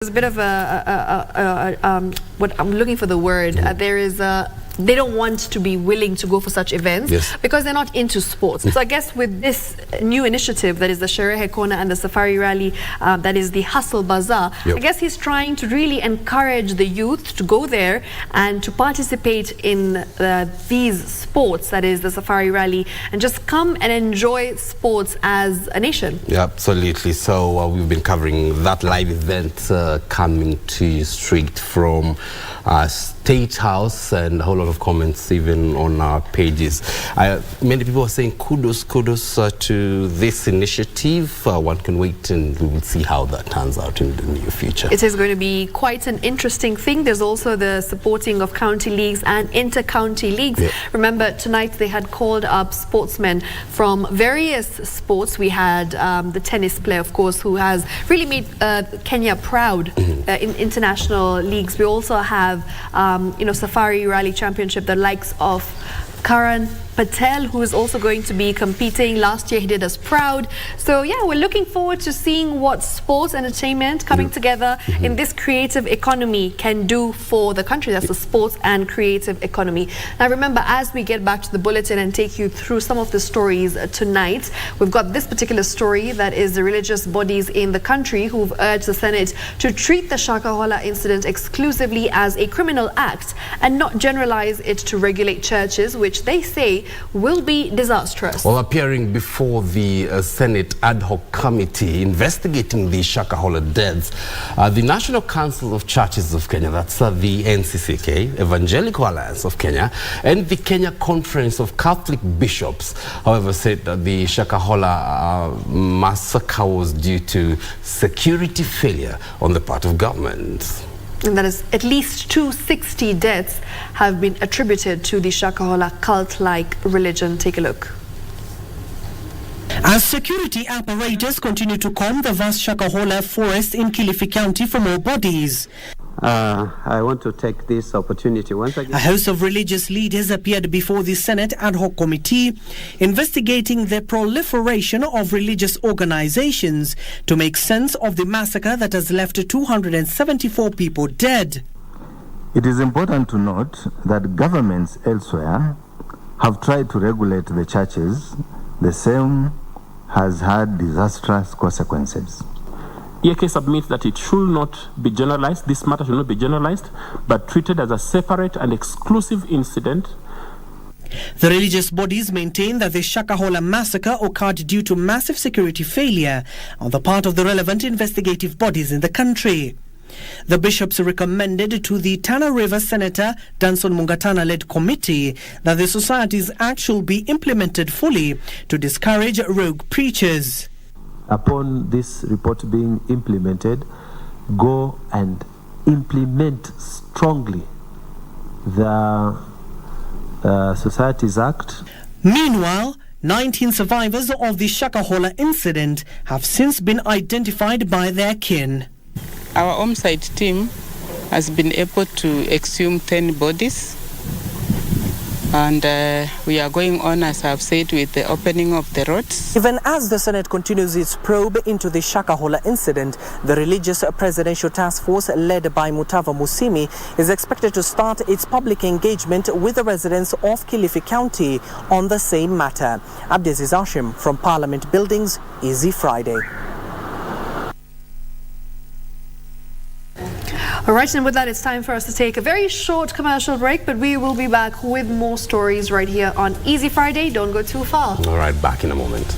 There's a bit of what I'm looking for the word. There is they don't want to be willing to go for such events because they're not into sports. So I guess with this new initiative that is the Shakahola and the Safari Rally, that is the Hustle Bazaar, I guess he's trying to really encourage the youth to go there and to participate in these sports, that is the Safari Rally, and just come and enjoy sports as a nation. Yeah, absolutely. So we've been covering that live event coming to you straight from State House, and a whole lot of comments even on our pages. Many people are saying kudos to this initiative. One can wait and we will see how that turns out in the near future. It is going to be quite an interesting thing. There's also the supporting of county leagues and inter-county leagues. Remember, tonight they had called up sportsmen from various sports. We had the tennis player, of course, who has really made Kenya proud in international leagues. We also have Safari Rally Championship, the likes of Karan Patel, who is also going to be competing. Last year he did us proud. So yeah, we're looking forward to seeing what sports entertainment coming together in this creative economy can do for the country. That's the sports and creative economy. Now remember, as we get back to the bulletin and take you through some of the stories tonight, we've got this particular story that is the religious bodies in the country who've urged the Senate to treat the Shakahola incident exclusively as a criminal act and not generalize it to regulate churches, which they say will be disastrous. Well, appearing before the Senate ad hoc committee investigating the Shakahola deaths, the National Council of Churches of Kenya, that's the NCCK, Evangelical Alliance of Kenya, and the Kenya Conference of Catholic Bishops, however, said that the Shakahola massacre was due to security failure on the part of government. And that is at least 260 deaths have been attributed to the Shakahola cult-like religion. Take a look. As security apparatus continue to comb the vast Shakahola forest in Kilifi County for more bodies, I want to take this opportunity once again. A host of religious leaders appeared before the Senate ad hoc committee investigating the proliferation of religious organizations to make sense of the massacre that has left 274 people dead. It is important to note that governments elsewhere have tried to regulate the churches. The same has had disastrous consequences. EK submits that it should not be generalized, this matter should not be generalized, but treated as a separate and exclusive incident. The religious bodies maintain that the Shakahola massacre occurred due to massive security failure on the part of the relevant investigative bodies in the country. The bishops recommended to the Tana River Senator Danson Mungatana-led committee that the society's act should be implemented fully to discourage rogue preachers. Upon this report being implemented, go and implement strongly the Society's Act. Meanwhile, 19 survivors of the Shakahola incident have since been identified by their kin. Our homicide team has been able to exhume 10 bodies, and we are going on, as I've said, with the opening of the roads. Even as the Senate continues its probe into the Shakahola incident, the Religious Presidential Task Force led by Mutava Musimi is expected to start its public engagement with the residents of Kilifi County on the same matter. Abdelaziz Hashim from Parliament Buildings, Easy Friday. All right, and with that, it's time for us to take a very short commercial break, but we will be back with more stories right here on Easy Friday. Don't go too far. All right, back in a moment.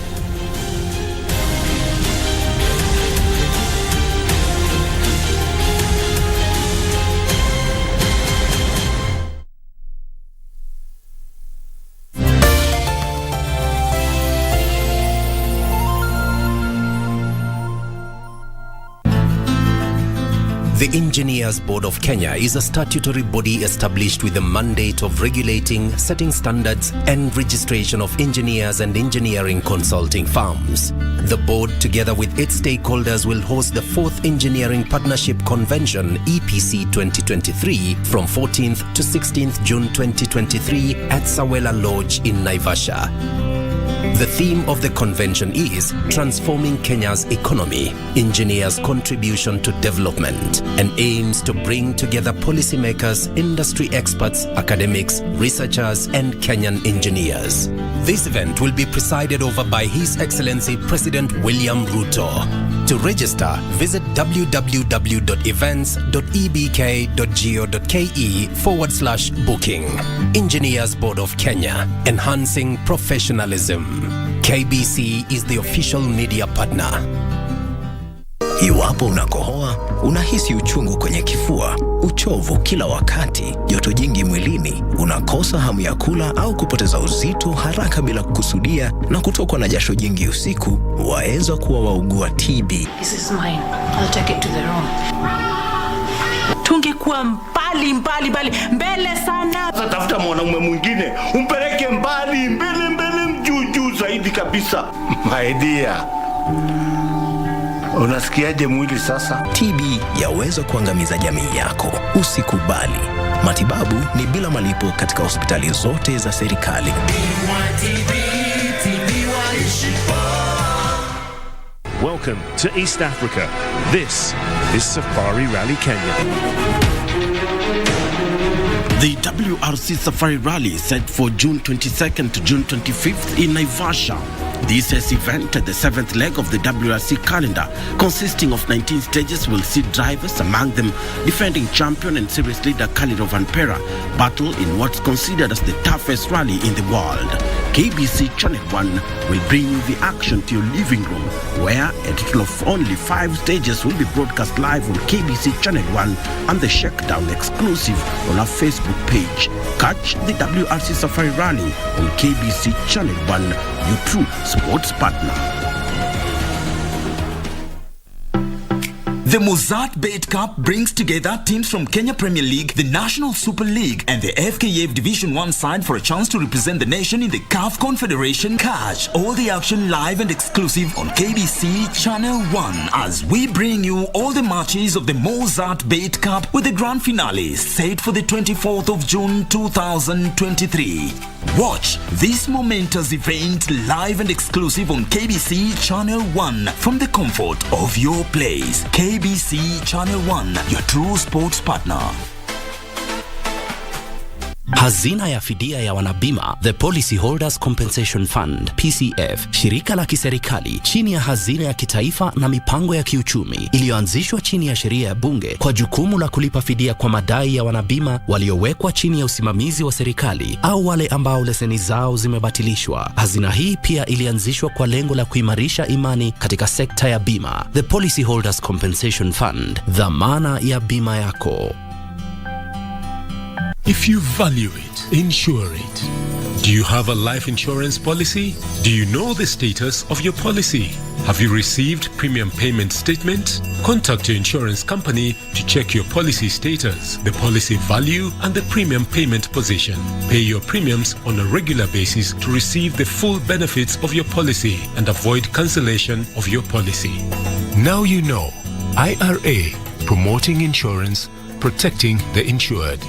The Engineers Board of Kenya is a statutory body established with the mandate of regulating, setting standards, and registration of engineers and engineering consulting firms. The board, together with its stakeholders, will host the 4th Engineering Partnership Convention EPC 2023 from 14th to 16th June 2023 at Sawela Lodge in Naivasha. The theme of the convention is Transforming Kenya's Economy, Engineers' Contribution to Development, and aims to bring together policymakers, industry experts, academics, researchers, and Kenyan engineers. This event will be presided over by His Excellency President William Ruto. To register, visit www.events.ebk.go.ke/booking. Engineers Board of Kenya, enhancing professionalism. KBC is the official media partner. Iwapo unakohoa, unahisi uchungu kwenye kifua, uchovu kila wakati, joto jingi mwilini, unakosa hamu ya kula au kupoteza uzito haraka bila kukusudia na kutokwa na jasho jingi usiku, waweza kuwa waugua TB. This is mine. I'll take it to the room. Tungekuwa mbele sana. Sasa tafuta mwanaume mwingine, umpeleke mbele juu zaidi kabisa. My dear. Unasikiaje mwili sasa? TB yaweza kuangamiza jamii yako. Usikubali. Matibabu ni bila malipo katika hospitali zote za serikali. Welcome to East Africa. This is Safari Rally Kenya. The WRC Safari Rally set for June 22nd to June 25th in Naivasha. This year's event, the 7th leg of the WRC calendar, consisting of 19 stages, will see drivers, among them defending champion and series leader Khalid Vanpera, battle in what's considered as the toughest rally in the world. KBC Channel 1 will bring the action to your living room, where a total of only 5 stages will be broadcast live on KBC Channel 1 and the Shakedown exclusive on our Facebook page. Catch the WRC Safari Rally on KBC Channel 1, your true sports partner. The Mozart Bet Cup brings together teams from Kenya Premier League, the National Super League, and the FKF Division 1 side for a chance to represent the nation in the CAF Confederation. Catch all the action live and exclusive on KBC Channel 1 as we bring you all the matches of the Mozart Bet Cup with the grand finale set for the 24th of June 2023. Watch this momentous event live and exclusive on KBC Channel 1 from the comfort of your place. KBC Channel 1, your true sports partner. Hazina ya fidia ya wanabima, the Policyholders Compensation Fund, PCF, shirika la kiserikali chini ya hazina ya kitaifa na mipango ya kiuchumi iliyoanzishwa chini ya sheria ya bunge kwa jukumu la kulipa fidia kwa madai ya wanabima waliowekwa chini ya usimamizi wa serikali au wale ambao leseni zao zimebatilishwa. Hazina hii pia ilianzishwa kwa lengo la kuimarisha imani katika sekta ya bima. The Policyholders Compensation Fund, dhamana ya bima yako. If you value it, insure it. Do you have a life insurance policy? Do you know the status of your policy? Have you received premium payment statement? Contact your insurance company to check your policy status, the policy value, and the premium payment position. Pay your premiums on a regular basis to receive the full benefits of your policy and avoid cancellation of your policy. Now you know. IRA, promoting insurance, protecting the insured.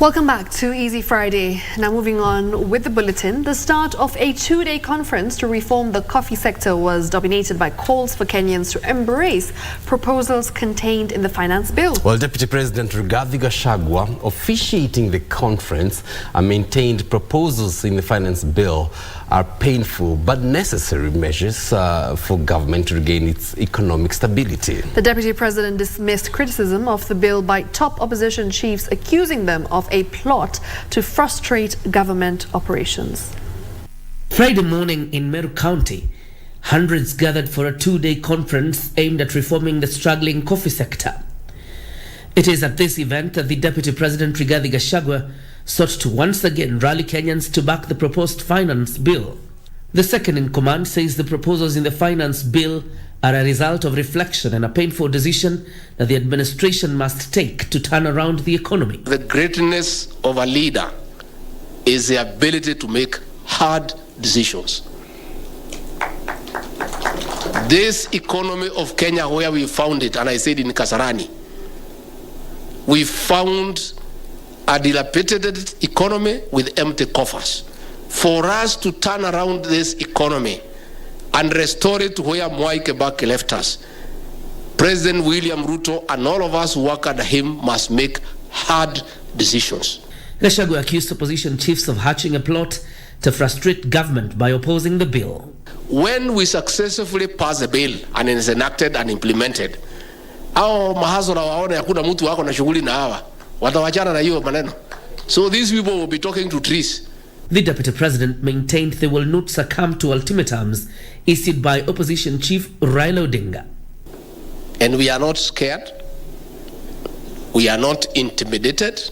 Welcome back to Easy Friday. Now moving on with the bulletin. The start of a 2-day conference to reform the coffee sector was dominated by calls for Kenyans to embrace proposals contained in the finance bill. Well, Deputy President Rigathi Gachagua, officiating the conference, maintained proposals in the finance bill are painful but necessary measures for government to regain its economic stability. The Deputy President dismissed criticism of the bill by top opposition chiefs, accusing them of a plot to frustrate government operations. Friday morning in Meru County, hundreds gathered for a 2-day conference aimed at reforming the struggling coffee sector. It is at this event that the Deputy President Rigathi Gachagua sought to once again rally Kenyans to back the proposed finance bill. The second in command says the proposals in the finance bill are a result of reflection and a painful decision that the administration must take to turn around the economy. The greatness of a leader is the ability to make hard decisions. This economy of Kenya, where we found it, and I said in Kasarani, we found a dilapidated economy with empty coffers. For us to turn around this economy and restore it to where Mwai Kibaki left us, President William Ruto and all of us who work under him must make hard decisions. Gachagua accused opposition chiefs of hatching a plot to frustrate government by opposing the bill. When we successfully pass the bill and it is enacted and implemented, hao mahasura waone hakuna mtu wako na shughuli na hawa, watawachana na hiyo maneno. So these people will be talking to trees. The Deputy President maintained they will not succumb to ultimatums issued by opposition chief Raila Odinga. And we are not scared. We are not intimidated,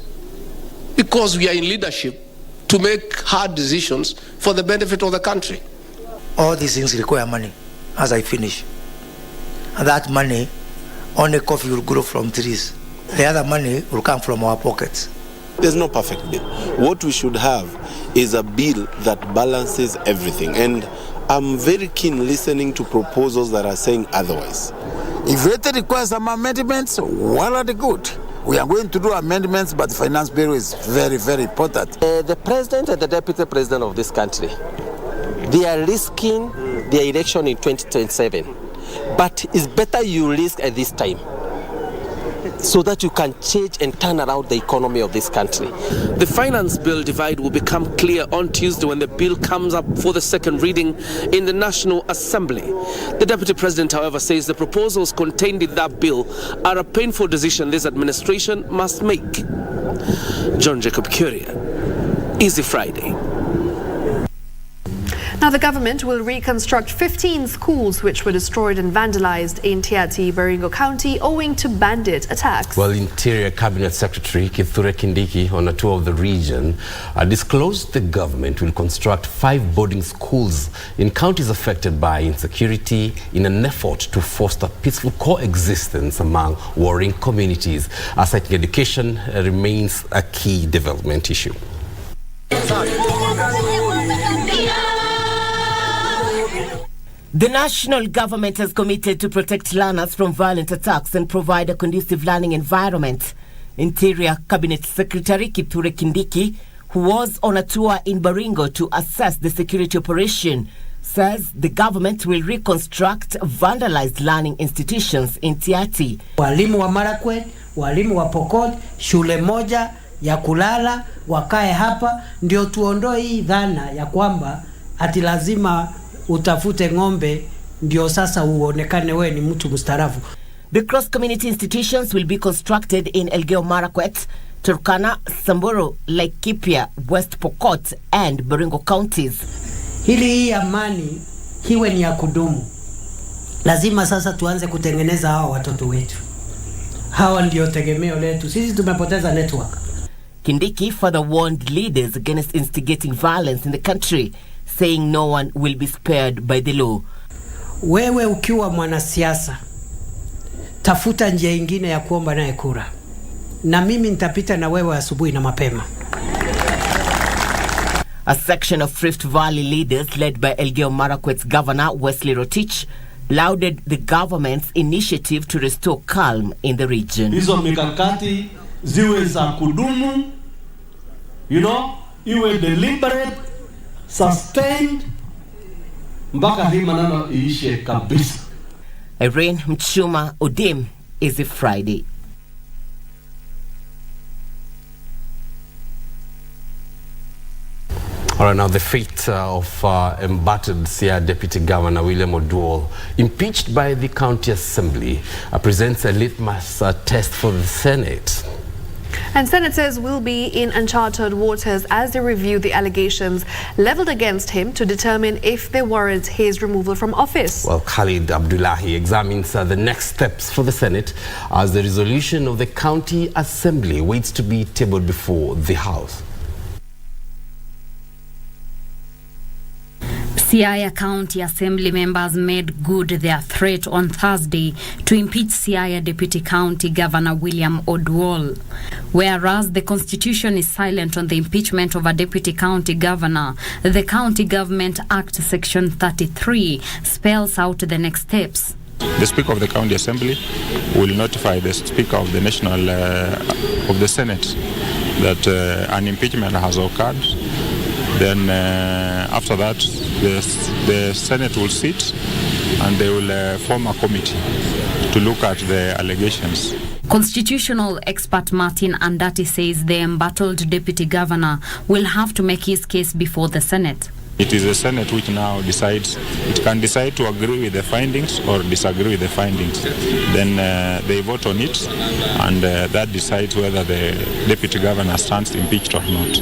because we are in leadership to make hard decisions for the benefit of the country. All these things require money as I finish. And that money, only coffee will grow from trees. The other money will come from our pockets. There's no perfect bill. What we should have is a bill that balances everything. And I'm very keen listening to proposals that are saying otherwise. If it requires some amendments, well and good. We are going to do amendments, but the finance bill is very, very important. The president and the deputy president of this country, they are risking their election in 2027. But it's better you risk at this time, so that you can change and turn around the economy of this country. The finance bill divide will become clear on Tuesday when the bill comes up for the second reading in the National Assembly. The Deputy President, however, says the proposals contained in that bill are a painful decision this administration must make. John Jacob Curia, Easy Friday. Now, the government will reconstruct 15 schools which were destroyed and vandalized in Tiaty, Baringo County, owing to bandit attacks. Well, Interior Cabinet Secretary Kithure Kindiki, on a tour of the region, disclosed the government will construct 5 boarding schools in counties affected by insecurity in an effort to foster peaceful coexistence among warring communities. Citing education remains a key development issue. The national government has committed to protect learners from violent attacks and provide a conducive learning environment. Interior Cabinet Secretary Kithure Kindiki, who was on a tour in Baringo to assess the security operation, says the government will reconstruct vandalized learning institutions in Tiaty. Walimu wa Marakwet, walimu wa Pokot, shule moja ya kulala wakae hapa, ndio tuondoe hii dhana ya kwamba ati lazima utafute ng'ombe ndio sasa uonekane we ni mtu mustarafu. The cross-community institutions will be constructed in Elgeyo Marakwet, Turkana, Samburu, Laikipia, West Pokot and Baringo counties. Hii amani hiwe ni ya kudumu. Lazima sasa tuanze kutengeneza hawa watoto wetu. Hawa ndio tegemeo letu. Sisi tumepoteza network. Kindiki further warned leaders against instigating violence in the country, saying no one will be spared by the law. Wewe ukiwa mwanasiasa, tafuta njia ingine ya kuomba naye kura. Na mimi nitapita na wewe asubuhi na mapema. A section of Rift Valley leaders led by Elgeyo Marakwet's Governor Wesley Rotich lauded the government's initiative to restore calm in the region. Hizo mikakati ziwe za kudumu, iwe deliberate, sustained, mpaka hii maneno iishe kabisa. Irene Mchuma, Odim, Easy Friday. All right, now the fate of embattled Siaya Deputy Governor William Oduol, impeached by the County Assembly, presents a litmus test for the Senate. And senators will be in uncharted waters as they review the allegations leveled against him to determine if they warrant his removal from office. Well, Khalid Abdullahi examines the next steps for the Senate as the resolution of the County Assembly waits to be tabled before the House. Siaya County Assembly members made good their threat on Thursday to impeach Siaya Deputy County Governor William Oduol. Whereas the Constitution is silent on the impeachment of a deputy county governor, the County Government Act Section 33 spells out the next steps. The Speaker of the County Assembly will notify the Speaker of the National of the Senate that an impeachment has occurred. Then after that, the Senate will sit and they will form a committee to look at the allegations. Constitutional expert Martin Andati says the embattled deputy governor will have to make his case before the Senate. It is the Senate which now decides. It can decide to agree with the findings or disagree with the findings. Then they vote on it, and that decides whether the deputy governor stands impeached or not.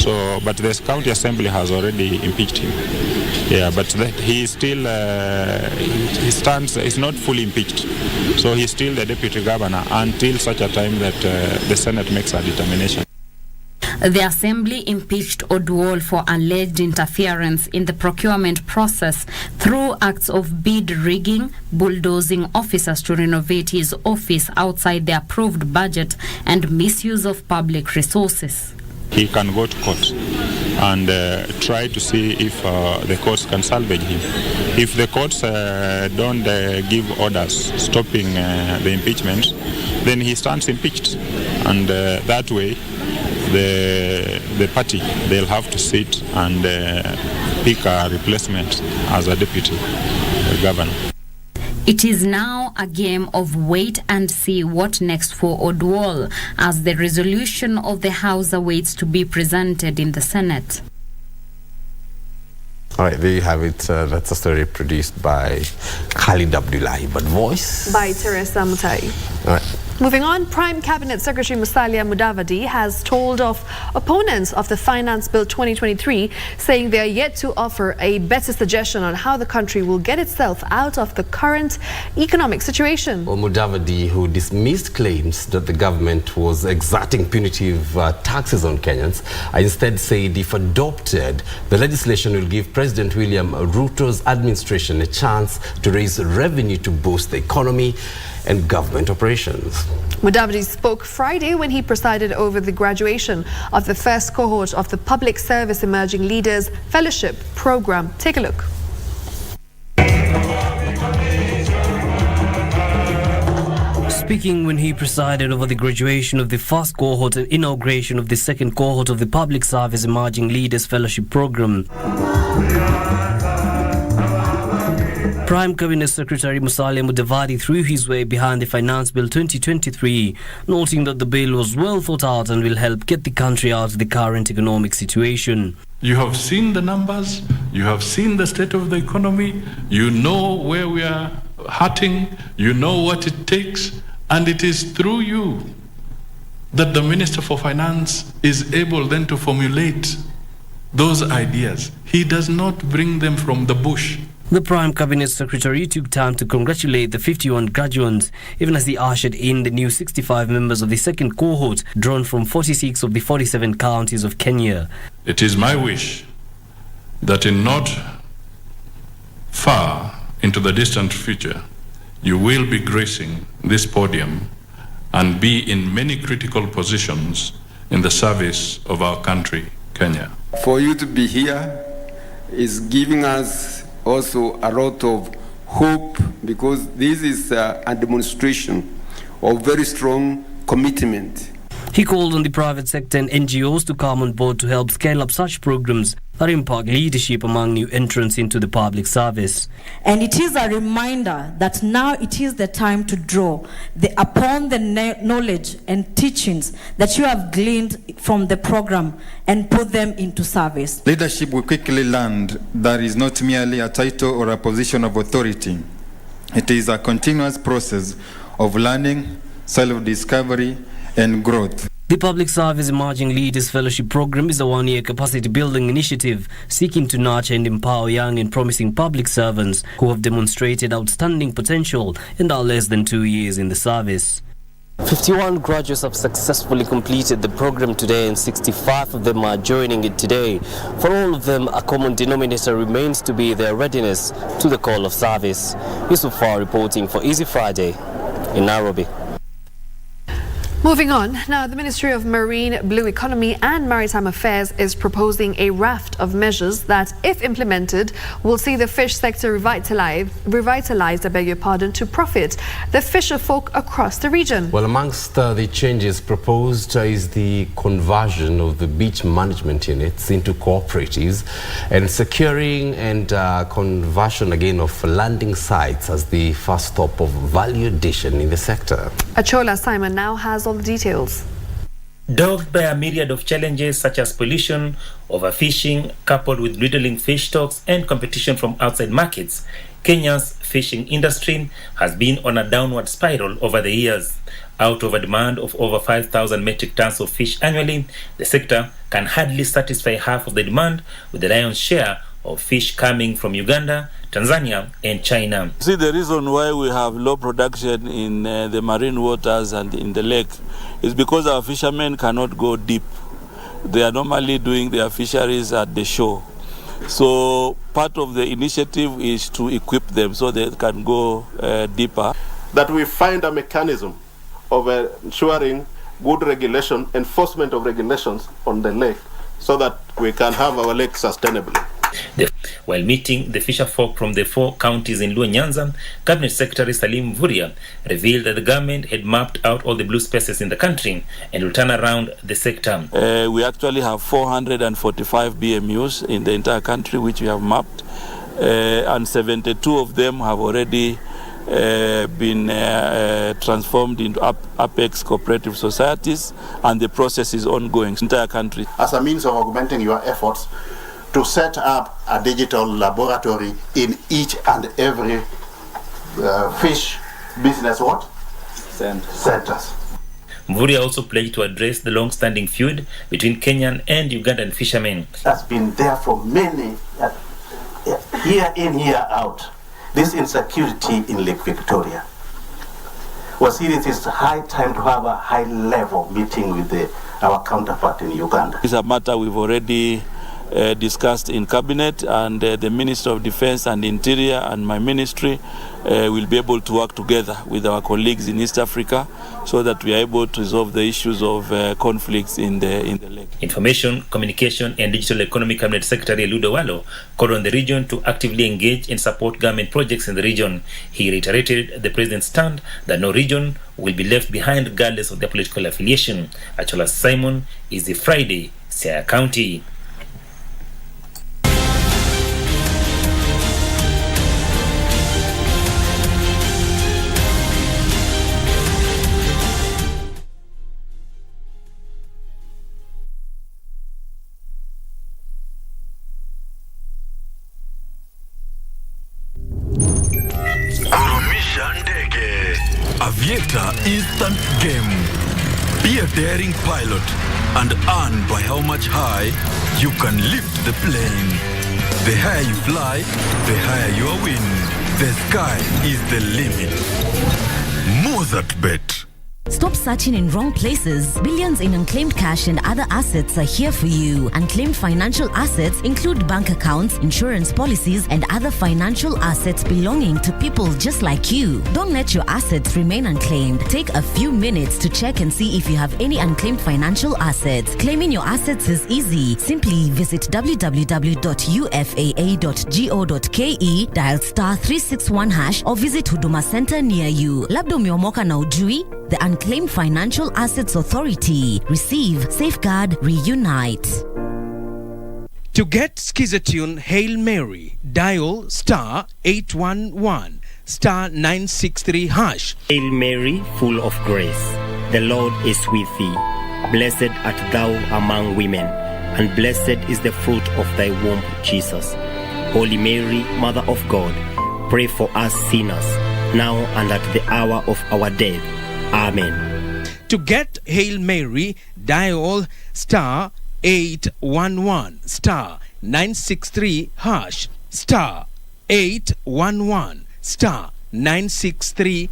So, but the county assembly has already impeached him. Yeah, but he is still he stands. He's not fully impeached. So he's still the deputy governor until such a time that the Senate makes a determination. The Assembly impeached Odwol for alleged interference in the procurement process through acts of bid rigging, bulldozing officers to renovate his office outside the approved budget, and misuse of public resources. He can go to court and try to see if the courts can salvage him. If the courts don't give orders stopping the impeachment, then he stands impeached, and that way the party, they'll have to sit and pick a replacement as a deputy governor. It is now a game of wait and see what next for Odwol, as the resolution of the House awaits to be presented in the Senate. All right, there you have it. That's a story produced by Khalid Abdullahi, but voice by Teresa Mutai. All right. Moving on, Prime Cabinet Secretary Musalia Mudavadi has told off opponents of the Finance Bill 2023, saying they are yet to offer a better suggestion on how the country will get itself out of the current economic situation. Well, Mudavadi, who dismissed claims that the government was exerting punitive taxes on Kenyans, instead said if adopted, the legislation will give President William Ruto's administration a chance to raise revenue to boost the economy and government operations. Mudavadi spoke Friday when he presided over the graduation of the first cohort of the Public Service Emerging Leaders Fellowship Program. Take a look. Speaking when he presided over the graduation of the first cohort and inauguration of the second cohort of the Public Service Emerging Leaders Fellowship Program, Prime Cabinet Secretary Musalia Mudavadi threw his way behind the Finance Bill 2023, noting that the bill was well thought out and will help get the country out of the current economic situation. You have seen the numbers, you have seen the state of the economy, you know where we are hurting, you know what it takes, and it is through you that the Minister for Finance is able then to formulate those ideas. He does not bring them from the bush. The Prime Cabinet Secretary took time to congratulate the 51 graduates, even as he ushered in the new 65 members of the second cohort, drawn from 46 of the 47 counties of Kenya. It is my wish that in not far into the distant future, you will be gracing this podium and be in many critical positions in the service of our country, Kenya. For you to be here is giving us also a lot of hope, because this is a demonstration of very strong commitment. He called on the private sector and NGOs to come on board to help scale up such programs that impact leadership among new entrants into the public service. And it is a reminder that now it is the time to draw upon the knowledge and teachings that you have gleaned from the program and put them into service. Leadership will quickly learn that is not merely a title or a position of authority. It is a continuous process of learning, self-discovery, and growth. The Public Service Emerging Leaders Fellowship Program is a one-year capacity-building initiative seeking to nurture and empower young and promising public servants who have demonstrated outstanding potential and are less than 2 years in the service. 51 graduates have successfully completed the program today, and 65 of them are joining it today. For all of them, a common denominator remains to be their readiness to the call of service. Yusuf Far reporting for Easy Friday in Nairobi. Moving on, now the Ministry of Marine, Blue Economy and Maritime Affairs is proposing a raft of measures that, if implemented, will see the fish sector revitalized, to profit the fisher folk across the region. Well, amongst the changes proposed is the conversion of the beach management units into cooperatives and securing and conversion again of landing sites as the first stop of value addition in the sector. Achola Simon now has all the details. Dogged by a myriad of challenges such as pollution, overfishing, coupled with dwindling fish stocks and competition from outside markets, Kenya's fishing industry has been on a downward spiral over the years. Out of a demand of over 5,000 metric tons of fish annually, the sector can hardly satisfy half of the demand, with the lion's share of fish coming from Uganda, Tanzania and China. See, the reason why we have low production in the marine waters and in the lake is because our fishermen cannot go deep. They are normally doing their fisheries at the shore. So part of the initiative is to equip them so they can go deeper. That we find a mechanism of ensuring good regulation, enforcement of regulations on the lake so that we can have our lake sustainably. While meeting the fisher folk from the 4 counties in Luo Nyanza, Cabinet Secretary Salim Mvurya revealed that the government had mapped out all the blue spaces in the country and will turn around the sector. We actually have 445 BMUs in the entire country which we have mapped, and 72 of them have already been transformed into Apex cooperative societies, and the process is ongoing in the entire country. As a means of augmenting your efforts to set up a digital laboratory in each and every fish business centers. Mvurya also pledged to address the long-standing feud between Kenyan and Ugandan fishermen. That's been there for many, year in, year out. This insecurity in Lake Victoria. Well, see, it is high time to have a high-level meeting with our counterpart in Uganda. It's a matter we've already discussed in cabinet, and the Minister of Defense and Interior and my ministry will be able to work together with our colleagues in East Africa so that we are able to resolve the issues of conflicts in the lake. Information, Communication and Digital Economy Cabinet Secretary Ludo Walo called on the region to actively engage and support government projects in the region. He reiterated the president's stand that no region will be left behind regardless of their political affiliation. Achola Simon is the Friday, Siaya County. Aviator instant game. Be a daring pilot and earn by how much high you can lift the plane. The higher you fly, the higher your win. The sky is the limit. Mozart Bet. Stop searching in wrong places. Billions in unclaimed cash and other assets are here for you. Unclaimed financial assets include bank accounts, insurance policies, and other financial assets belonging to people just like you. Don't let your assets remain unclaimed. Take a few minutes to check and see if you have any unclaimed financial assets. Claiming your assets is easy. Simply visit www.ufaa.go.ke, dial *361# or visit Huduma Center near you. Labda umeomoka na ujui? The Unclaimed Financial Assets Authority. Receive, safeguard, reunite. To get Skizatune Hail Mary, dial *811 *963#. Hail Mary, full of grace, the Lord is with thee. Blessed art thou among women, and blessed is the fruit of thy womb, Jesus. Holy Mary, Mother of God, pray for us sinners, now and at the hour of our death. Amen. To get Hail Mary, dial *811 *963#. *811 *963#.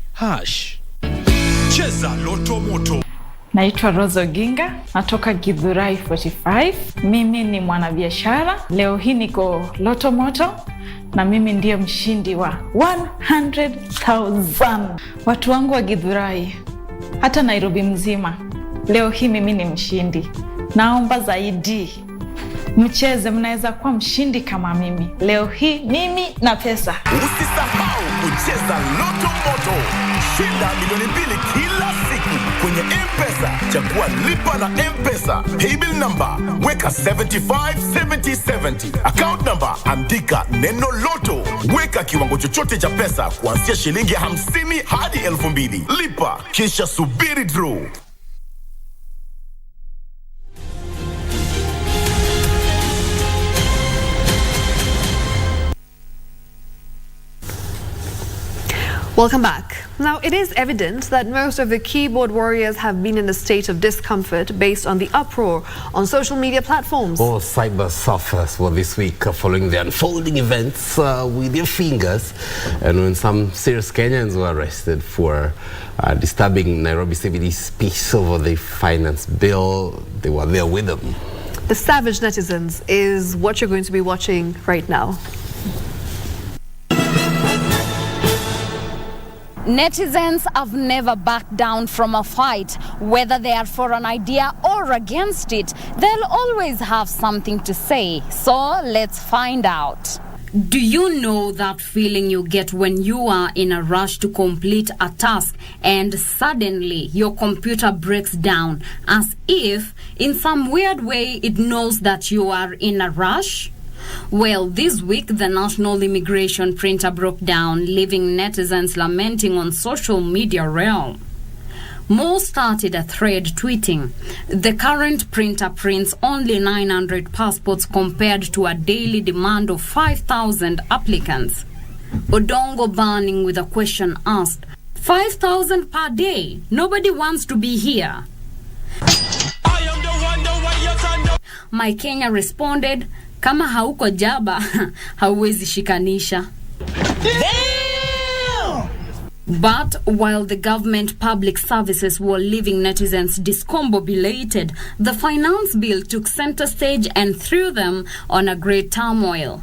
Cheza Loto Moto. Naitwa Rose Oginga, natoka Githurai 45. Mimi ni mwanabiashara. Leo hii niko Loto Moto na mimi ndiye mshindi wa 100,000. Watu wangu wa Githurai, hata Nairobi mzima. Leo hii mimi ni mshindi. Naomba zaidi mcheze, mnaweza kuwa mshindi kama mimi. Leo hii mimi na pesa. Usisahau kucheza Loto Moto. Shinda milioni 2 kila siku kwenye M-Pesa. Chagua lipa na M-Pesa. Paybill number weka 757070. Account number andika neno Loto. Weka kiwango chochote cha pesa kuanzia shilingi 50 hadi 2000. Lipa kisha subiri draw. Welcome back. Now, it is evident that most of the keyboard warriors have been in a state of discomfort based on the uproar on social media platforms. All cyber surfers were this week following the unfolding events with their fingers, and when some serious Kenyans were arrested for disturbing Nairobi CBD's peace over the finance bill, they were there with them. The savage netizens is what you're going to be watching right now. Netizens have never backed down from a fight. Whether they are for an idea or against it, they'll always have something to say. So let's find out. Do you know that feeling you get when you are in a rush to complete a task and suddenly your computer breaks down, as if in some weird way it knows that you are in a rush? Well, this week the national immigration printer broke down, leaving netizens lamenting on social media realm. Mo started a thread tweeting, "The current printer prints only 900 passports compared to a daily demand of 5,000 applicants." Odongo burning with a question asked, 5,000 per day? Nobody wants to be here. My Kenya responded, "Kama hauko jaba, hauwezi shikanisha." But while the government public services were leaving netizens discombobulated, the finance bill took center stage and threw them on a great turmoil.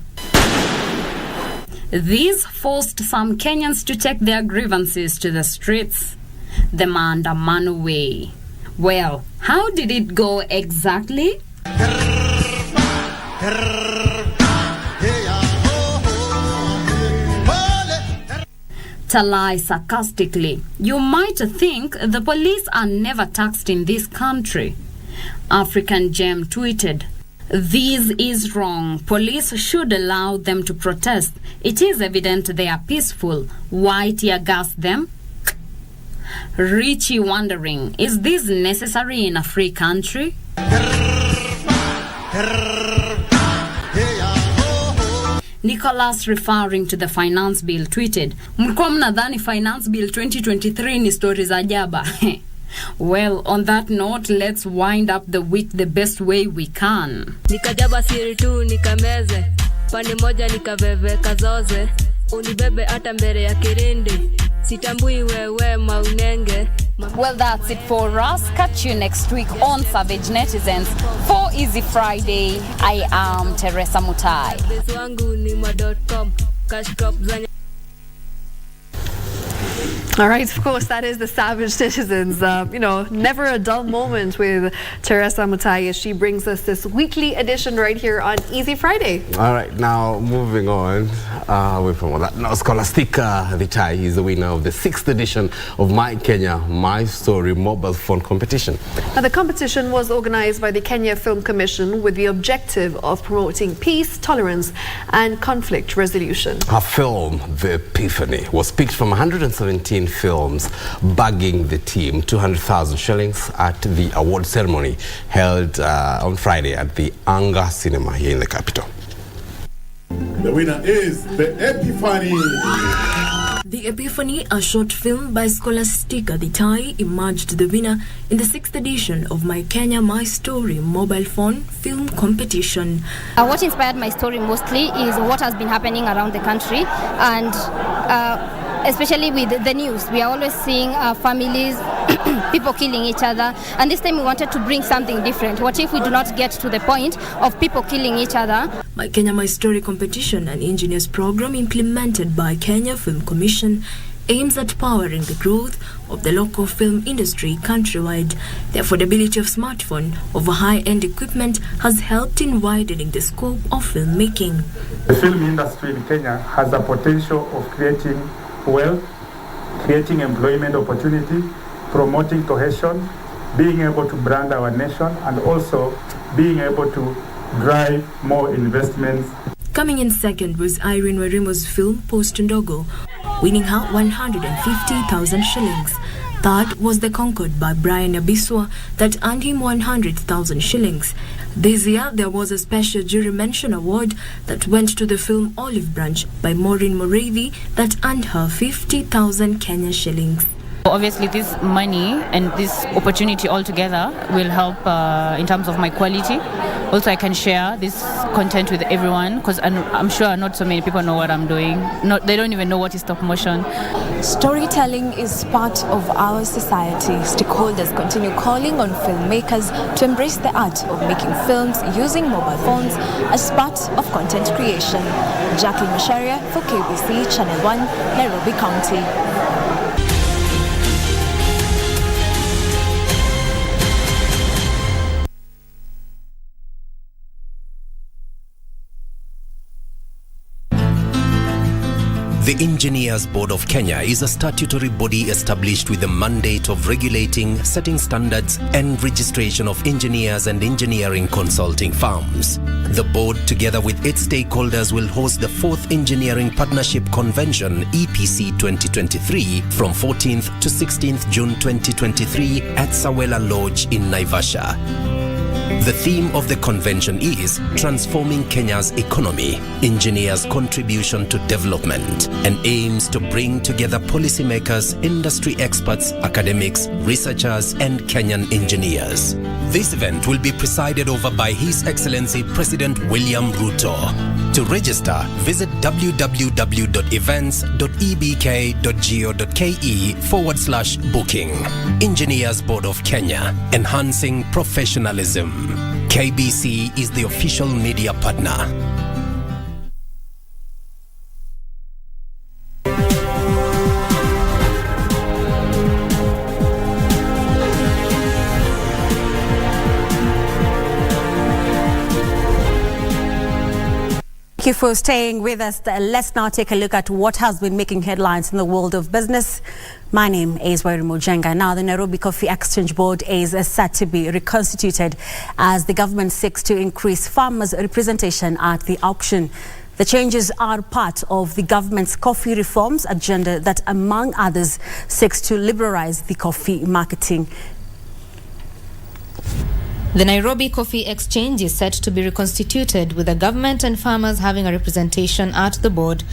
This forced some Kenyans to take their grievances to the streets, the maandamano way. Well, how did it go exactly? Talai sarcastically, "You might think the police are never taxed in this country." African Gem tweeted, "This is wrong. Police should allow them to protest. It is evident they are peaceful. Why tear gas them?" Richie wondering, is this necessary in a free country? Nicholas, referring to the finance bill, tweeted, "Mlikuwa mnadhani finance bill 2023 ni stories za jaba." Well, on that note, let's wind up the week the best way we can. Nikajaba siri tu nikameze, pande moja nikaveve kazoze, unibebe hata mbele ya kirindi, sitambui wewe maunenge. Well, that's it for us. Catch you next week on Savage Netizens for Easy Friday. I am Teresa Mutai. All right, of course, that is the Savage Citizens. Never a dull moment with Teresa Mutai as she brings us this weekly edition right here on Easy Friday. All right, now moving on away from all that. Now, Scholastica Vitai is the winner of the 6th edition of My Kenya, My Story mobile phone competition. Now, the competition was organized by the Kenya Film Commission with the objective of promoting peace, tolerance, and conflict resolution. Her film, The Epiphany, was picked from 117 films, bagging the team 200,000 shillings at the award ceremony held on Friday at the Anga Cinema here in the capital. The winner is The Epiphany. The Epiphany, a short film by Scholastica Vitai, emerged the winner in the 6th edition of My Kenya, My Story mobile phone film competition. What inspired my story mostly is what has been happening around the country, and especially with the news. We are always seeing families, people killing each other, and this time we wanted to bring something different. What if we do not get to the point of people killing each other? My Kenya, My Story competition, an ingenious program implemented by Kenya Film Commission, aims at powering the growth of the local film industry countrywide. The affordability of smartphone over high-end equipment has helped in widening the scope of filmmaking. The film industry in Kenya has a potential of creating wealth, creating employment opportunity, promoting cohesion, being able to brand our nation, and also being able to drive more investments. Coming in second was Irene Warimo's film Post Ndovu, winning her 150,000 shillings. Third was The Concord by Brian Abiswa that earned him 100,000 shillings. This year, there was a special jury mention award that went to the film Olive Branch by Maureen Moravi that earned her 50,000 Kenya shillings. Obviously, this money and this opportunity altogether will help in terms of my quality. Also, I can share this content with everyone because I'm sure not so many people know what I'm doing. They don't even know what is stop motion. Storytelling is part of our society. Stakeholders continue calling on filmmakers to embrace the art of making films using mobile phones as part of content creation. Jacqueline Masharia for KBC Channel 1, Nairobi County. The Engineers Board of Kenya is a statutory body established with the mandate of regulating, setting standards, and registration of engineers and engineering consulting firms. The board, together with its stakeholders, will host the 4th Engineering Partnership Convention EPC 2023 from 14th to 16th June 2023 at Sawela Lodge in Naivasha. The theme of the convention is Transforming Kenya's Economy, Engineers' Contribution to Development, and aims to bring together policymakers, industry experts, academics, researchers, and Kenyan engineers. This event will be presided over by His Excellency President William Ruto. To register, visit www.events.ebk.go.ke/booking. Engineers Board of Kenya, enhancing professionalism. KBC is the official media partner. Thank you for staying with us. Let's now take a look at what has been making headlines in the world of business. My name is Wairimu Jenga. Now, the Nairobi Coffee Exchange Board is set to be reconstituted as the government seeks to increase farmers' representation at the auction. The changes are part of the government's coffee reforms agenda that, among others, seeks to liberalize the coffee marketing. The Nairobi Coffee Exchange is set to be reconstituted, with the government and farmers having a representation at the board.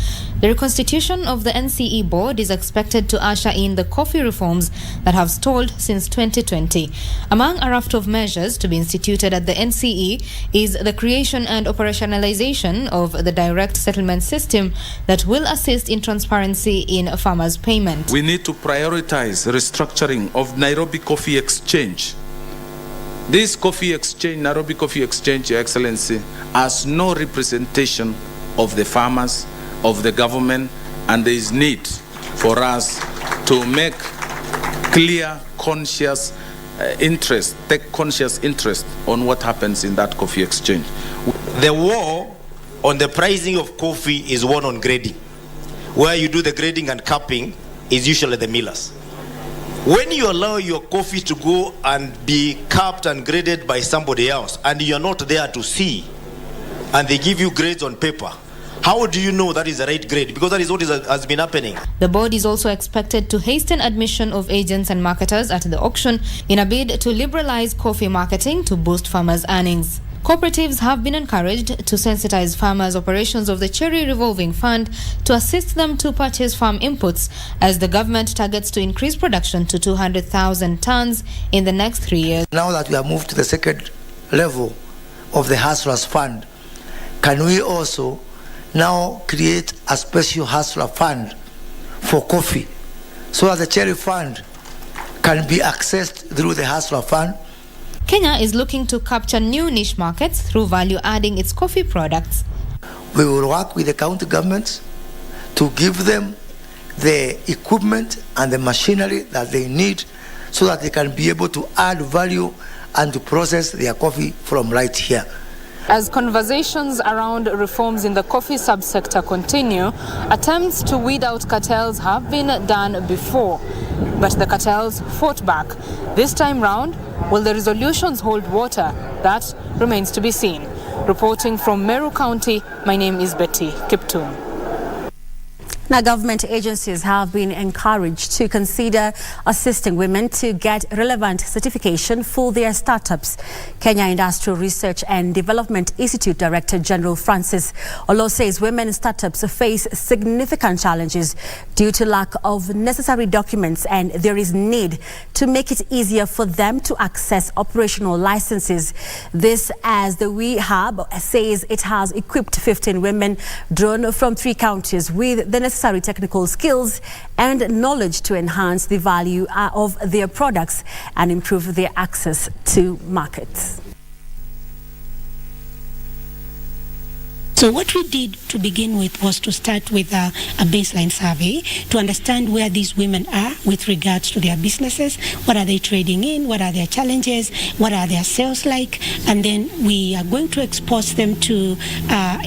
The reconstitution of the NCE board is expected to usher in the coffee reforms that have stalled since 2020. Among a raft of measures to be instituted at the NCE is the creation and operationalization of the direct settlement system that will assist in transparency in farmers' payment. We need to prioritize restructuring of Nairobi Coffee Exchange. This coffee exchange, Nairobi Coffee Exchange, Your Excellency, has no representation of the farmers, of the government, and there is need for us to make clear, conscious interest, take conscious interest on what happens in that coffee exchange. The war on the pricing of coffee is one on grading. Where you do the grading and capping is usually the millers. When you allow your coffee to go and be capped and graded by somebody else, and you're not there to see, and they give you grades on paper, how do you know that is the right grade? Because that is what has been happening. The board is also expected to hasten admission of agents and marketers at the auction in a bid to liberalize coffee marketing to boost farmers' earnings. Cooperatives have been encouraged to sensitize farmers' operations of the Cherry Revolving Fund to assist them to purchase farm inputs, as the government targets to increase production to 200,000 tons in the next 3 years. Now that we have moved to the second level of the Hustlers Fund, can we also now create a special Hustler Fund for coffee so that the Cherry Fund can be accessed through the Hustler Fund? Kenya is looking to capture new niche markets through value-adding its coffee products. We will work with the county governments to give them the equipment and the machinery that they need so that they can be able to add value and to process their coffee from right here. As conversations around reforms in the coffee subsector continue, attempts to weed out cartels have been done before, but the cartels fought back. This time round, will the resolutions hold water? That remains to be seen. Reporting from Meru County, my name is Betty Kiptum. Now, government agencies have been encouraged to consider assisting women to get relevant certification for their startups. Kenya Industrial Research and Development Institute Director General Francis Olo says women startups face significant challenges due to lack of necessary documents, and there is need to make it easier for them to access operational licenses. This as the We Hub says it has equipped 15 women drawn from 3 counties with the necessary technical skills and knowledge to enhance the value of their products and improve their access to markets. So what we did to begin with was to start with a baseline survey to understand where these women are with regards to their businesses, what are they trading in, what are their challenges, what are their sales like, and then we are going to expose them to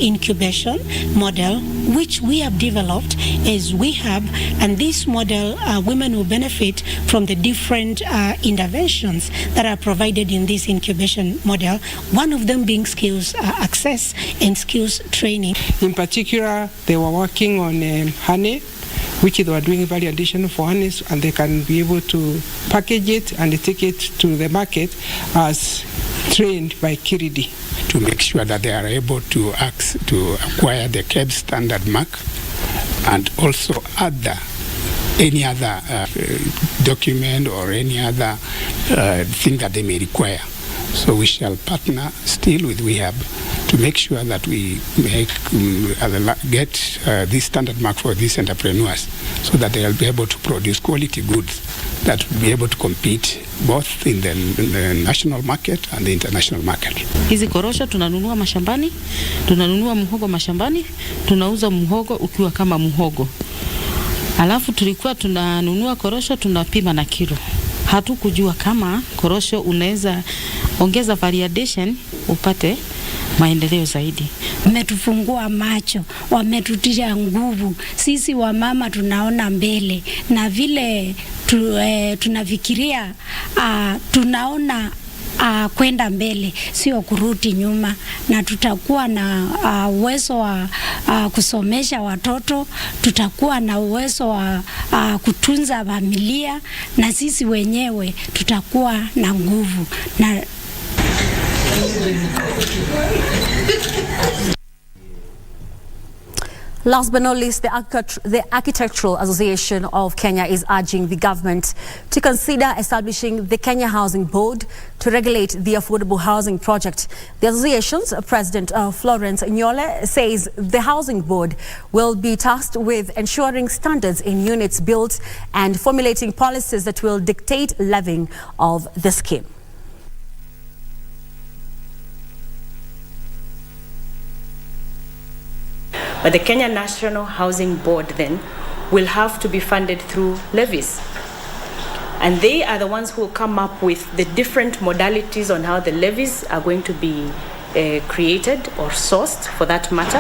incubation model, which we have developed as We Hub, and this model, women will benefit from the different interventions that are provided in this incubation model, one of them being skills access and skills training. In particular, they were working on honey, which they were doing value addition for honey, and they can be able to package it and take it to the market as trained by Kiridi. To make sure that they are able to acquire the KBC standard mark and also any other document or any other thing that they may require. So we shall partner still with We Hub to make sure that we get this standard mark for these entrepreneurs so that they'll be able to produce quality goods that will be able to compete both in the national market and the international market. Hizi korosho tunanunua mashambani, tunanunua muhogo mashambani, tunauza muhogo ukiwa kama muhogo. Alafu tulikuwa tunanunua korosho tunapima na kilo. Hatukujua kama korosho unaweza ongeza variation upate maendeleo zaidi. Wametufungua macho, wametutia nguvu. Sisi wamama tunaona mbele na vile tunafikiria tunaona kwenda mbele, sio kurudi nyuma, na tutakuwa na uwezo wa kusomesha watoto, tutakuwa na uwezo wa kutunza familia, na sisi wenyewe tutakuwa na nguvu na Last but not least, the Architectural Association of Kenya is urging the government to consider establishing the Kenya Housing Board to regulate the affordable housing project. The association's president, Florence Nyole, says the housing board will be tasked with ensuring standards in units built and formulating policies that will dictate levying of the scheme. But the Kenya National Housing Board then will have to be funded through levies. And they are the ones who will come up with the different modalities on how the levies are going to be created or sourced for that matter.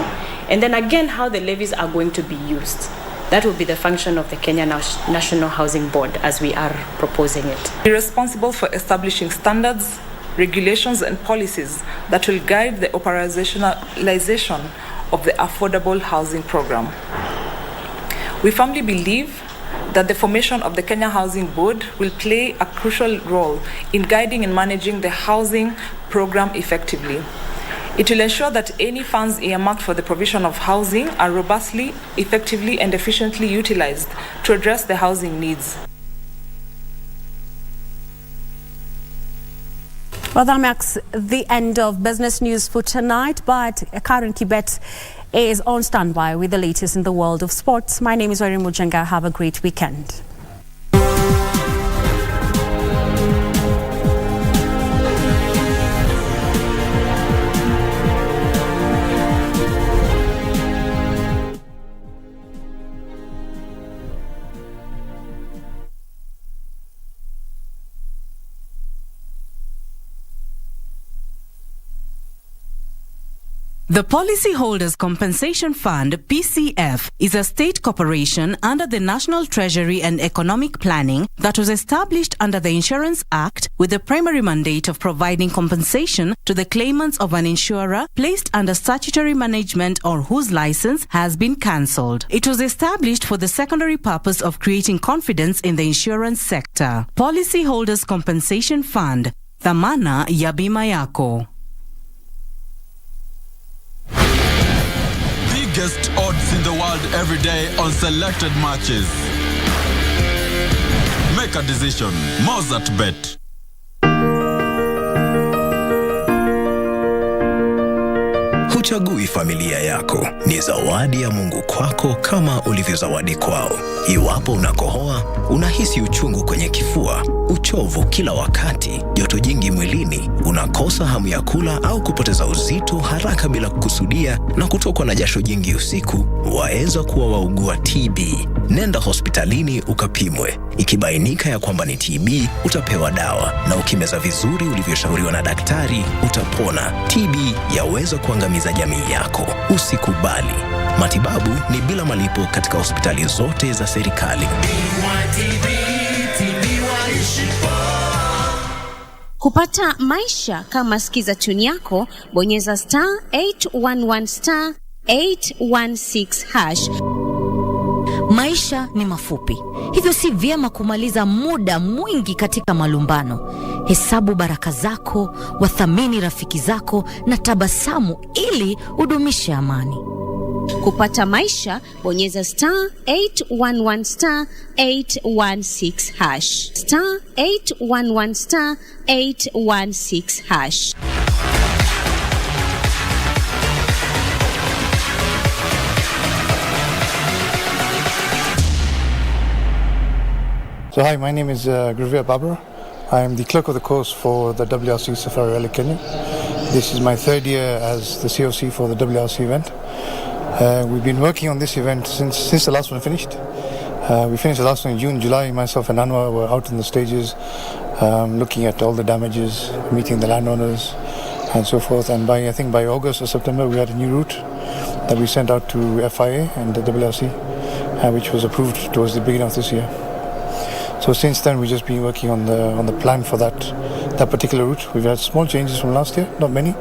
And then again, how the levies are going to be used. That will be the function of the Kenya National Housing Board as we are proposing it. Be responsible for establishing standards, regulations and policies that will guide the operationalization of the affordable housing program. We firmly believe that the formation of the Kenya Housing Board will play a crucial role in guiding and managing the housing program effectively. It will ensure that any funds earmarked for the provision of housing are robustly, effectively and efficiently utilized to address the housing needs. Well, that marks the end of business news for tonight, but Karen Kibet is on standby with the latest in the world of sports. My name is Irene Mujenga. Have a great weekend. The Policyholders Compensation Fund, PCF, is a state corporation under the National Treasury and Economic Planning that was established under the Insurance Act with the primary mandate of providing compensation to the claimants of an insurer placed under statutory management or whose license has been cancelled. It was established for the secondary purpose of creating confidence in the insurance sector. Policyholders Compensation Fund, dhamana ya bima yako. Biggest odds in the world every day on selected matches. Make a decision. Mozart Bet. Huchagui familia yako, ni zawadi ya Mungu kwako kama ulivyozawadi kwao. Iwapo unakohoa, unahisi uchungu kwenye kifua, uchovu kila wakati, joto jingi mwilini, unakosa hamu ya kula au kupoteza uzito haraka bila kukusudia na kutokwa na jasho jingi usiku, waweza kuwa waugua TB. Nenda hospitalini ukapimwe. Ikibainika ya kwamba ni TB, utapewa dawa, na ukimeza vizuri ulivyoshauriwa na daktari, utapona. TB yaweza kuangamiza jamii yako. Usikubali. Matibabu ni bila malipo katika hospitali zote za serikali. Kupata maisha kama sikiza tuni yako, bonyeza *811 *816#. Maisha ni mafupi, hivyo si vyema kumaliza muda mwingi katika malumbano. Hesabu baraka zako, wathamini rafiki zako na tabasamu ili udumishe amani. Kupata maisha, bonyeza *811 *816#. *811 *816#. So hi, my name is Gravia Babra. I am the clerk of the course for the WRC Safari Rally Kenya. This is my third year as the COC for the WRC event. We've been working on this event since the last one finished. We finished the last one in June. July, myself and Anwar were out in the stages looking at all the damages, meeting the landowners and so forth. And I think by August or September we had a new route that we sent out to FIA and the WRC, which was approved towards the beginning of this year. So since then we've just been working on the plan for that particular route. We've had small changes from last year, not many.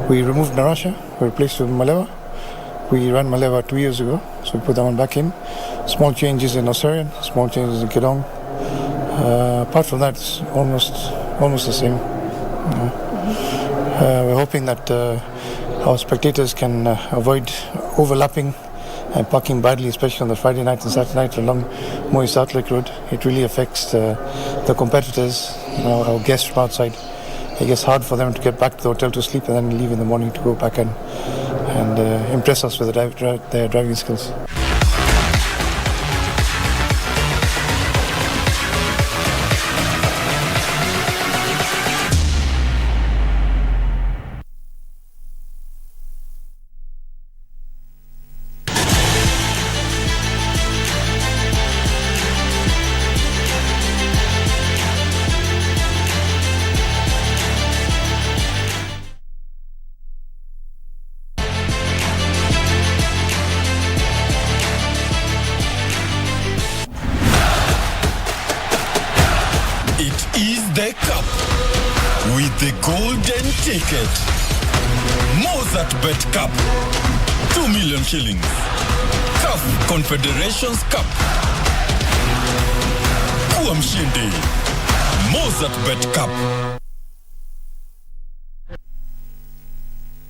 We removed Narasha, we replaced it with Malewa. We ran Malewa 2 years ago, so we put that one back in. Small changes in Osirian, small changes in Kedong. Apart from that, it's almost the same. We're hoping that our spectators can avoid overlapping and parking badly, especially on the Friday night and Saturday night along Moi South Lake Road. It really affects the competitors, our guests from outside. It gets hard for them to get back to the hotel to sleep and then leave in the morning to go back and impress us with their driving skills. The cup with the golden ticket. Mozart Bet Cup, 2 million shillings. CAF Confederations Cup. Kuwa mshindi. Mozart Bet Cup.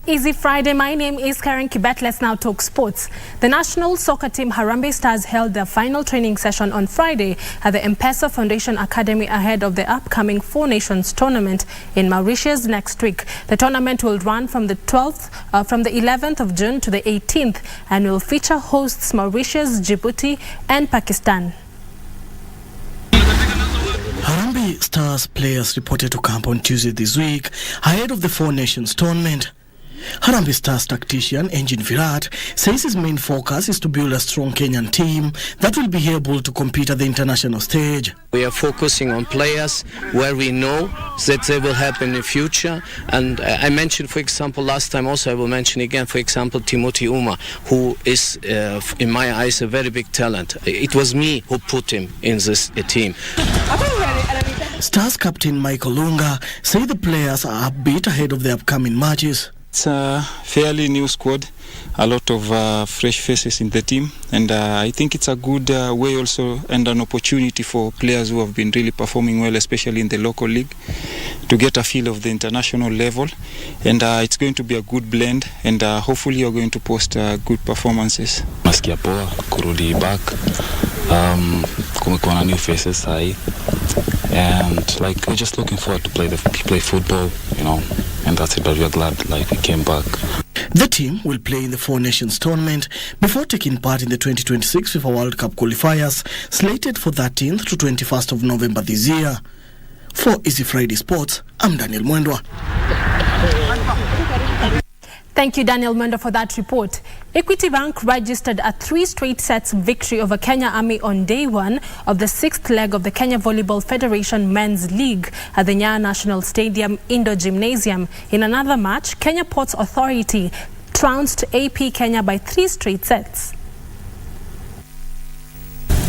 Easy Friday. My name is Karen Kibet. Let's now talk sports. The national soccer team Harambee Stars held their final training session on Friday at the M-Pesa Foundation Academy ahead of the upcoming Four Nations tournament in Mauritius next week. The tournament will run from the 11th of June to the 18th and will feature hosts Mauritius, Djibouti and Pakistan. Harambee Stars players reported to camp on Tuesday this week ahead of the Four Nations tournament. Harambee Stars tactician Engin Virat says his main focus is to build a strong Kenyan team that will be able to compete at the international stage. We are focusing on players where we know that they will help in the future. And I mentioned, for example, last time also I will mention again, for example, Timothy Uma, who is, in my eyes, a very big talent. It was me who put him in this team. Stars captain Michael Lunga say the players are upbeat ahead of the upcoming matches. It's a fairly new squad, a lot of fresh faces in the team, and I think it's a good way also and an opportunity for players who have been really performing well, especially in the local league, to get a feel of the international level, and it's going to be a good blend, and hopefully you're going to post good performances. Nasikia poa kurudi back, kumekuwa na new faces sahi, and like we're just looking forward to play football, you know. And that's it, but we are glad we came back. The team will play in the Four Nations tournament before taking part in the 2026 FIFA World Cup qualifiers, slated for 13th to 21st of November this year. For Easy Friday Sports, I'm Daniel Mwendwa. Thank you, Daniel Mwendwa, for that report. Equity Bank registered a 3 straight sets victory over Kenya Army on day 1 of the 6th leg of the Kenya Volleyball Federation Men's League at the Nyayo National Stadium Indoor Gymnasium. In another match, Kenya Ports Authority trounced AP Kenya by 3 straight sets.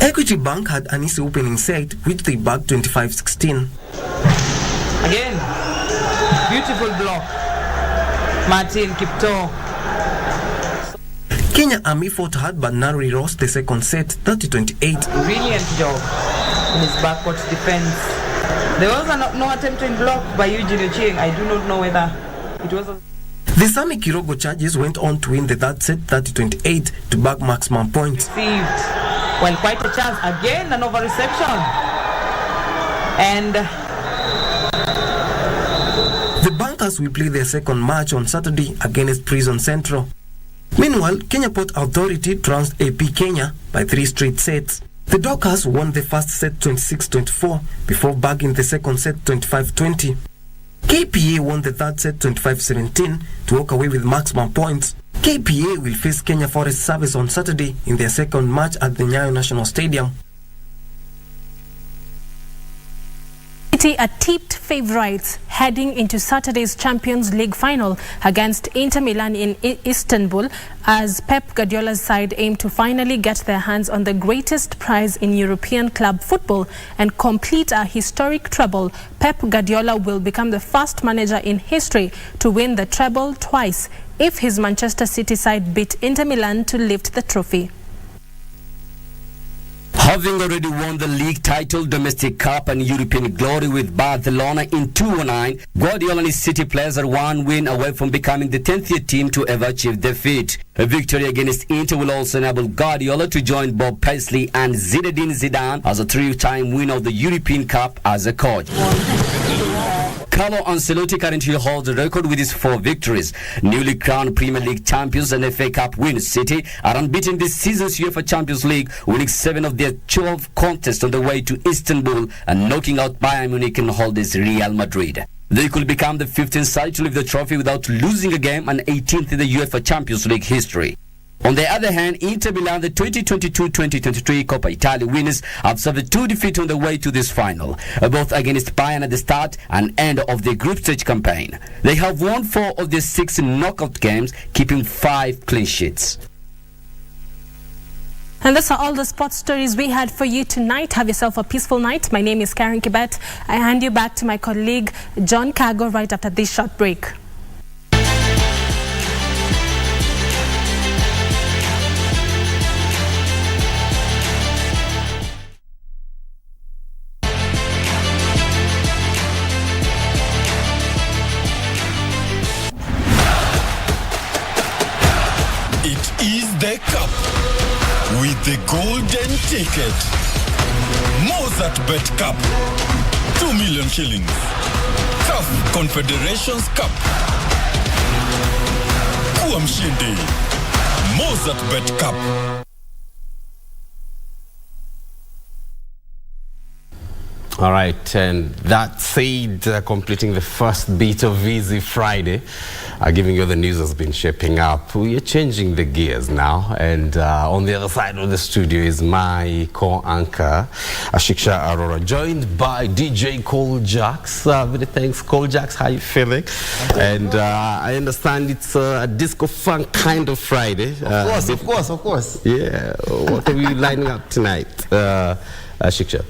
Equity Bank had an easy opening set, which they bagged 25-16. Again, beautiful block. Martin Kipto. Kenya Army fought hard but narrowly lost the second set, 30-28. Brilliant job in his backcourt defense. There was no attempt in block by Eugene Ochieng. I do not know whether it was. The Sami Kirogo Chargers went on to win the third set, 30-28, to bag maximum points. Received. Well, quite a chance. Again, an over-reception. And the Bankers will play their second match on Saturday against Prison Central. Meanwhile, Kenya Port Authority trounced AP Kenya by 3 straight sets. The Dockers won the first set 26-24 before bagging the second set 25-20. KPA won the third set 25-17 to walk away with maximum points. KPA will face Kenya Forest Service on Saturday in their second match at the Nyayo National Stadium. Are tipped favourites heading into Saturday's Champions League final against Inter Milan in Istanbul, as Pep Guardiola's side aim to finally get their hands on the greatest prize in European club football and complete a historic treble. Pep Guardiola will become the first manager in history to win the treble twice if his Manchester City side beat Inter Milan to lift the trophy. Having already won the league title, domestic cup and European glory with Barcelona in 2009, Guardiola and his City players are 1 win away from becoming the 10th team to ever achieve the feat. A victory against Inter will also enable Guardiola to join Bob Paisley and Zinedine Zidane as a 3-time winner of the European Cup as a coach. Carlo Ancelotti currently holds the record with his 4 victories. Newly crowned Premier League champions and FA Cup winners, City are unbeaten this season's UEFA Champions League, winning 7 of their 12 contests on the way to Istanbul and knocking out Bayern Munich and holders Real Madrid. They could become the 15th side to lift the trophy without losing a game and 18th in the UEFA Champions League history. On the other hand, Inter Milan, the 2022-2023 Coppa Italia winners, have suffered 2 defeats on the way to this final, both against Bayern at the start and end of their group stage campaign. They have won 4 of their 6 knockout games, keeping 5 clean sheets. And those are all the sports stories we had for you tonight. Have yourself a peaceful night. My name is Karen Kibet. I hand you back to my colleague John Cargo right after this short break. The cup with the golden ticket. Mozart Bet Cup, 2 million shillings. CAF Confederations Cup. Kuwa mshindi. Mozart Bet Cup. All right, and that said, completing the first bit of Easy Friday, giving you the news has been shaping up. We are changing the gears now, and on the other side of the studio is my co-anchor, Ashiksha Aurora, joined by DJ Cole Jax. Many thanks, Cole Jax. How are you feeling? And I understand it's a disco funk kind of Friday. Of course. Yeah, what are we lining up tonight, Ashiksha?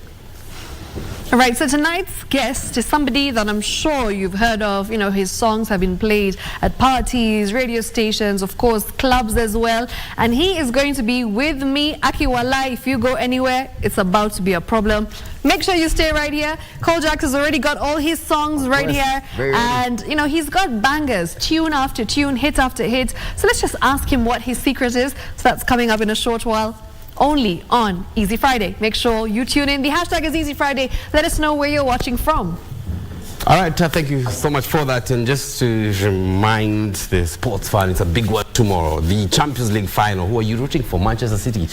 All right, so tonight's guest is somebody that I'm sure you've heard of. You know, his songs have been played at parties, radio stations, of course, clubs as well. And he is going to be with me. Akiwala, if you go anywhere, it's about to be a problem. Make sure you stay right here. Cole Jax has already got all his songs right here. And, you know, he's got bangers, tune after tune, hit after hit. So let's just ask him what his secret is. So that's coming up in a short while. Only on Easy Friday. Make sure you tune in. The hashtag is Easy Friday. Let us know where you're watching from. All right, thank you so much for that. And just to remind the sports fan, it's a big one tomorrow. The Champions League final. Who are you rooting for, Manchester City?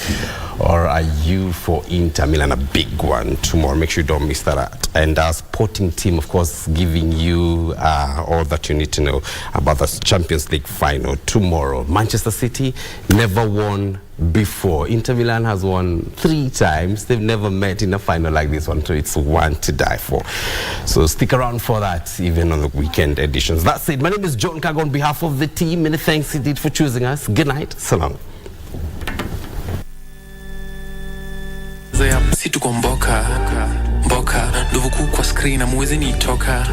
Or are you for Inter Milan? A big one tomorrow. Make sure you don't miss that. And our sporting team, of course, giving you all that you need to know about the Champions League final tomorrow. Manchester City never won before. Inter Milan has won 3 times. They've never met in a final like this one, so it's one to die for. So stick around for that, even on the weekend editions. That's it. My name is John Kago on behalf of the team. Many thanks indeed for choosing us. Good night. Salam. Si tuko mboka Ndovu kwa screen, amwezi nitoka